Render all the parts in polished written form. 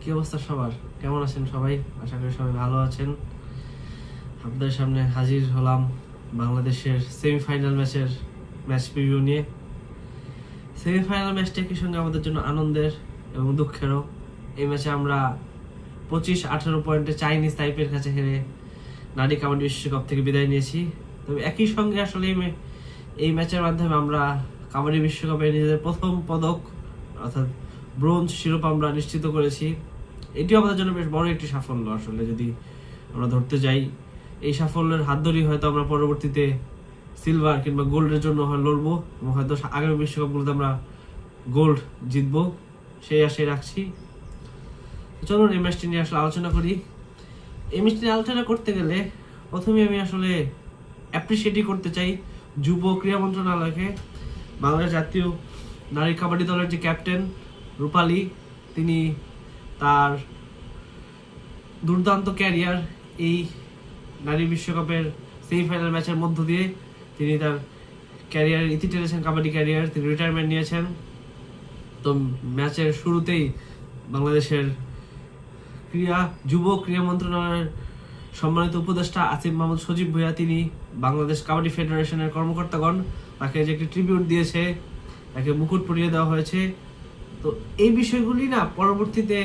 কি অবস্থা সবার? কেমন আছেন সবাই? আশা করি সবাই ভালো আছেন। আপনাদের সামনে হাজির হলাম বাংলাদেশের সেমিফাইনাল ম্যাচ প্রিভিউ নিয়ে। সেমিফাইনাল ম্যাচটা একই সঙ্গে আমাদের জন্য আনন্দের এবং দুঃখেরও। এই ম্যাচে আমরা 25-18 পয়েন্টে চাইনিজ তাইপের কাছে হেরে নারী কাবাডি বিশ্বকাপ থেকে বিদায় নিয়েছি। তবে একই সঙ্গে আসলে এই ম্যাচের মাধ্যমে আমরা কাবাডি বিশ্বকাপে নিজেদের প্রথম পদক অর্থাৎ ব্রোঞ্জ শিরোপা আমরা নিশ্চিত করেছি। এটিও আমাদের জন্য বেশ বড় একটি সাফল্য। আসলে যদি আমরা ধরতে যাই, এই সাফল্যের হাত ধরেই হয়তো আমরা পরবর্তীতে সিলভার কিংবা গোল্ডের জন্য লড়বো এবং হয়তো আগামী বিশ্বকাপগুলোতে আমরা গোল্ড জিতবো, সেই আশায় রাখছি। চলুন এই ম্যাচটি নিয়ে আসলে আলোচনা করি। এই ম্যাচটি নিয়ে আলোচনা করতে গেলে প্রথমে আমি আসলে অ্যাপ্রিসিয়েটই করতে চাই যুব ক্রীড়া মন্ত্রণালয়কে। বাংলাদেশ জাতীয় নারী কাবাডি দলের যে ক্যাপ্টেন রূপালী, তিনি তার দুর্দান্ত ক্যারিয়ার এই নারী বিশ্বকাপের সেমিফাইনাল ম্যাচের মধ্য দিয়ে তিনি তার ক্যারিয়ার ইতি টেনেছেন। কাবাডি ক্যারিয়ার তিনি রিটায়ারমেন্ট নিয়েছেন। তো ম্যাচের শুরুতেই বাংলাদেশের যুব ক্রীড়া মন্ত্রণালয়ের সম্মানিত উপদেষ্টা আসিফ মাহমুদ সজীব ভূঁইয়া, তিনি বাংলাদেশ কাবাডি ফেডারেশনের কর্মকর্তাগণ তাকে যে একটি ট্রিবিউট দিয়েছে, তাকে মুকুট পরিয়ে দেওয়া হয়েছে। তো এই বিষয়গুলি না পরবর্তীতে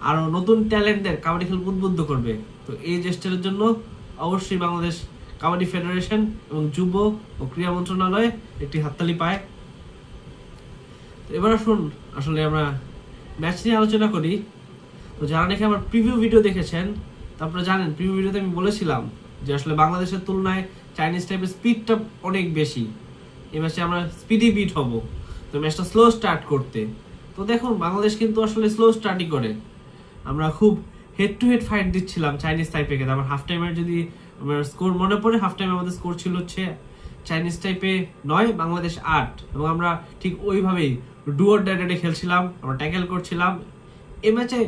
আরো নতুন ট্যালেন্টদের কাবাডি খেল উদ্বুদ্ধ করবে। তো এই জেস্টারের জন্য অবশ্যই বাংলাদেশ কাবাডি ফেডারেশন এবং যুব ও ক্রীড়া মন্ত্রণালয় একটি হাততালি পায়। তো এবার আসুন আসলে আমরা ম্যাচ নিয়ে আলোচনা করি। তো যারা নাকি আমার প্রিভিউ ভিডিও দেখেছেন, তারপরে জানেন প্রিভিউ ভিডিওতে আমি বলেছিলাম যে আসলে বাংলাদেশের তুলনায় চাইনিজ টাইপের স্পিডটা অনেক বেশি। এই ম্যাচে আমরা স্পিডি বিট হব। তো ম্যাচটা স্লো স্টার্ট করতে, তো দেখুন বাংলাদেশ কিন্তু আসলে স্লো স্টার্টই করে। আমরা খুব হেড টু হেড ফাইট দিচ্ছিলাম চাইনিজ টাইপেকে। আমার হাফ টাইমের যদি আমার স্কোর মনে পড়ে, হাফ টাইমে আমাদের স্কোর ছিল হচ্ছে চাইনিজ টাইপে 9, বাংলাদেশ 8, এবং আমরা ঠিক ওইভাবেই ডুয়ার ডাইডে খেলছিলাম, আমরা ট্যাকেল করছিলাম। এই ম্যাচে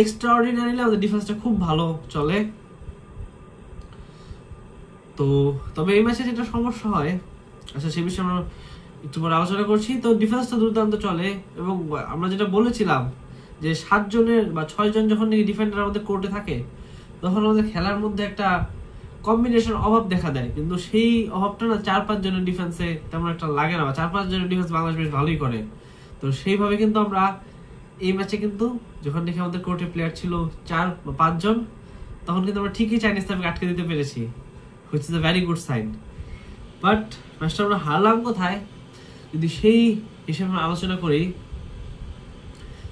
এক্সট্রাঅর্ডিনারিলি আমাদের ডিফেন্সটা খুব ভালো চলে। তো তবে এই ম্যাচে যেটা সমস্যা হয়, আচ্ছা সেই বিষয়ে আমরা একটু পরে আলোচনা করছি। তো ডিফেন্সটা দুর্দান্ত চলে এবং আমরা যেটা বলেছিলাম যে 7 জনের বা 6 জন যখন নাকি ডিফেন্ডার আমাদের কোর্টে থাকে, তখন আমাদের খেলার মধ্যে একটা কম্বিনেশন অভাব দেখা দেয়। কিন্তু সেই অভাবটা না 4-5 জনের ডিফেন্সে তেমন একটা লাগে না, বা 4-5 জনের ডিফেন্স বাংলাদেশ বেশ ভালোই করে। তো সেইভাবে কিন্তু আমরা এই ম্যাচে কিন্তু যখন দেখি আমাদের কোর্টে প্লেয়ার ছিল 4 বা 5 জন, তখন কিন্তু আমরা ঠিকই চাইনিজ টাইপকে আটকে দিতে পেরেছি, which is a very good sign. But ম্যাচটা আমরা হারলাম কোথায় যদি সেই হিসেবে আলোচনা করি,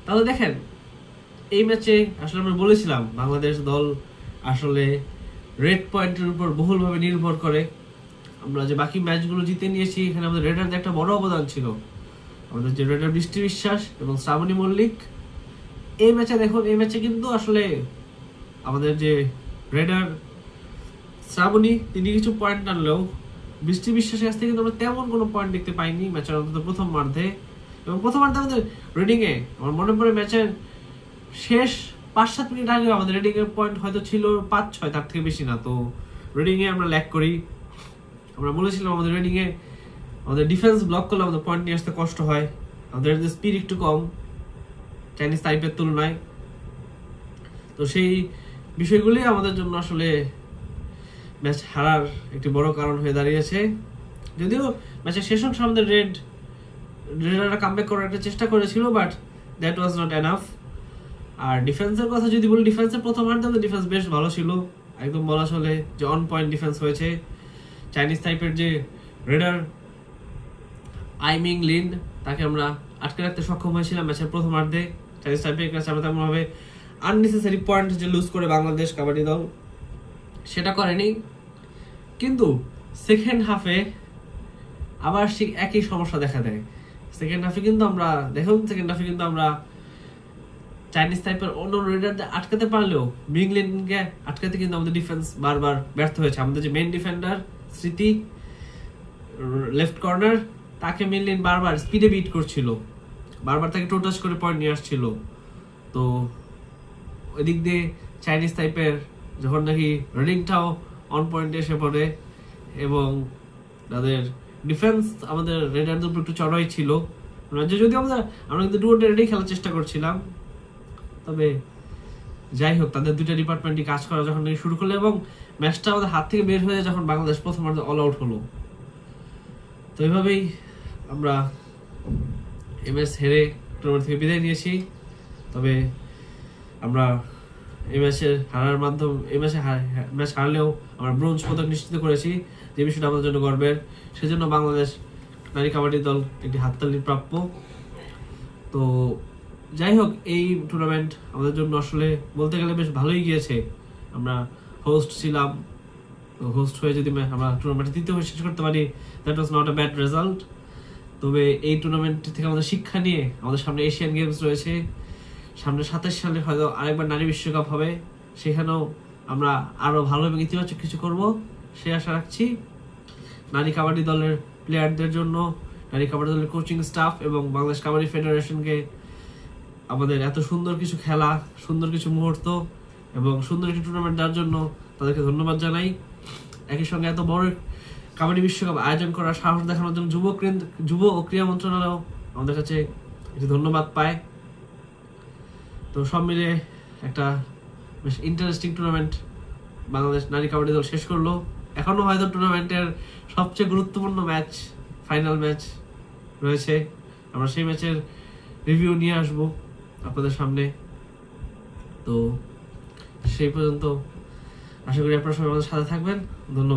তাহলে দেখেন এই ম্যাচে আসলে আমরা বলেছিলাম বাংলাদেশ দল আসলে রেড পয়েন্টের উপর বহুলভাবে নির্ভর করে। আমরা যে বাকি ম্যাচগুলো জিতে নিয়েছি, এখানে আমাদের রেডারদের একটা বড় অবদান ছিল। আমাদের যে রেডার বৃষ্টি বিশ্বাস এবং শ্রাবণী মল্লিক, এই ম্যাচে দেখুন, এই ম্যাচে কিন্তু আসলে আমাদের যে রেডার শ্রাবণী, তিনি কিছু পয়েন্ট আনলেও বৃষ্টি বিশ্বাসের কাছ থেকে কিন্তু আমরা তেমন কোনো পয়েন্ট দেখতে পাইনি ম্যাচের অন্তত প্রথমার্ধে। এবং প্রথমার্ধে আমাদের রিডিংয়ে আমার মনে পড়ে ম্যাচের শেষ 5-7 মিনিট আগে আমাদের রিডিং এর পয়েন্ট হয়তো ছিল 5-6, তার থেকে বেশি না। তো রিডিং এ আমরা ল্যাক করি। আমরা বলেছিলাম আমাদের রিডিং এ আমাদের ডিফেন্স ব্লক করলে আমাদের পয়েন্ট নিয়ে আসতে কষ্ট হয়, আমাদের স্পিড একটু কম চাইনিজ টাইপের তুলনায়। তো সেই বিষয়গুলি আমাদের জন্য আসলে ম্যাচ হারার একটি বড় কারণ হয়ে দাঁড়িয়েছে। যদিও ম্যাচের শেষ অংশে আমাদের রেডাররা কামব্যাক করার একটা চেষ্টা করেছিল, but that was not enough. আর ডিফেন্সের কথা যদি বলি, ডিফেন্সের প্রথমার্ধে আমাদের ডিফেন্স বেশ ভালো ছিল, একদম বলা চলে যে অন পয়েন্ট ডিফেন্স হয়েছে। চাইনিজ টাইপের যে রেডার আইমিং লিন, তাকে আমরা আটকে রাখতে সক্ষম হয়েছিলাম ম্যাচের প্রথমার্ধে। চাইনিজ টাইপের কাছে আমরা তেমনভাবে আননেসেসারি পয়েন্ট যে লুজ করে বাংলাদেশ কাবাডি দল, সেটা করেনি। কিন্তু সেকেন্ড হাফে আবার ঠিক একই সমস্যা দেখা দেয়। সেকেন্ড হাফে কিন্তু আমরা চাইনিজ টাইপের অন্য রেডারদের আটকাতে পারলেও মিংলিনকে আটকাতে কিন্তু আমাদের ডিফেন্স বারবার ব্যর্থ হয়েছে। আমাদের যে মেইন ডিফেন্ডার স্মৃতি লেফট কর্নার, তাকে মিংলিন বারবার স্পিডে বিট করছিল, বারবার তাকে টোটাচ করে পয়েন্ট নিয়ে আসছিল। তো ওই দিক দিয়ে চাইনিজ টাইপের যখন নাকি রিডিংটাও অন পয়েন্টে এসে পড়ে এবং তাদের ডিফেন্স আমাদের রেডারদের উপর একটু চড়াই ছিল, যদিও আমরা কিন্তু ডুয়োতে রেডি খেলার চেষ্টা করছিলাম, তবে যাই হোক, তাদের দুইটা ডিপার্টমেন্টই কাজ করা যখন নাকি শুরু করলো এবং ম্যাচটা আমাদের হাত থেকে বের হয়ে যায় যখন বাংলাদেশ প্রথমার্ধে অল আউট হলো। তো এইভাবেই আমরা এই ম্যাচ হেরে টুর্নামেন্ট থেকে বিদায় নিয়েছি। তবে আমরা এই ম্যাচের হারার মাধ্যমে ম্যাচ হারলেও আমরা ব্রোঞ্জ পদক নিশ্চিত করেছি, যে বিষয়টা আমাদের জন্য গর্বের। সেজন্য বাংলাদেশ নারী কাবাডি দল একটি হাততালির প্রাপ্য। তো যাই হোক, এই টুর্নামেন্ট আমাদের জন্য আসলে বলতে গেলে বেশ ভালোই গিয়েছে। আমরা হোস্ট ছিলাম, তো হোস্ট হয়ে যদি আমরা টুর্নামেন্টে তৃতীয় হয়ে শেষ করতে পারি, that was not a bad result. তবে এই টুর্নামেন্ট থেকে আমাদের শিক্ষা নিয়ে আমাদের সামনে এশিয়ান গেমস রয়েছে, সামনে 27 সালে হয়তো আরেকবার নারী বিশ্বকাপ হবে, সেখানেও আমরা আরো ভালো এবং ইতিবাচক কিছু করব সে আশা রাখছি। নারী কাবাডি দলের প্লেয়ারদের জন্য, নারী কাবাডি দলের কোচিং স্টাফ এবং বাংলাদেশ কাবাডি ফেডারেশনকে আমাদের এত সুন্দর কিছু খেলা, সুন্দর কিছু মুহূর্ত এবং সুন্দর একটি টুর্নামেন্ট দেওয়ার জন্য তাদেরকে ধন্যবাদ জানাই। একই সঙ্গে এত বড় কাবাডি বিশ্বকাপ আয়োজন করার সাহস দেখানোর জন্য যুব ও ক্রীড়া মন্ত্রণালয় আমাদের কাছে একটি ধন্যবাদ পায়। তো সব মিলে একটা বেশ ইন্টারেস্টিং টুর্নামেন্ট বাংলাদেশ নারী কাবাডি দল শেষ করলো। এখনো হয়তো টুর্নামেন্টের সবচেয়ে গুরুত্বপূর্ণ ম্যাচ, ফাইনাল ম্যাচ রয়েছে। আমরা সেই ম্যাচের রিভিউ নিয়ে আসবো আপনাদের সামনে। তো সেই পর্যন্ত আশা করি আপনারা সবাই আমাদের সাথে থাকবেন। ধন্যবাদ।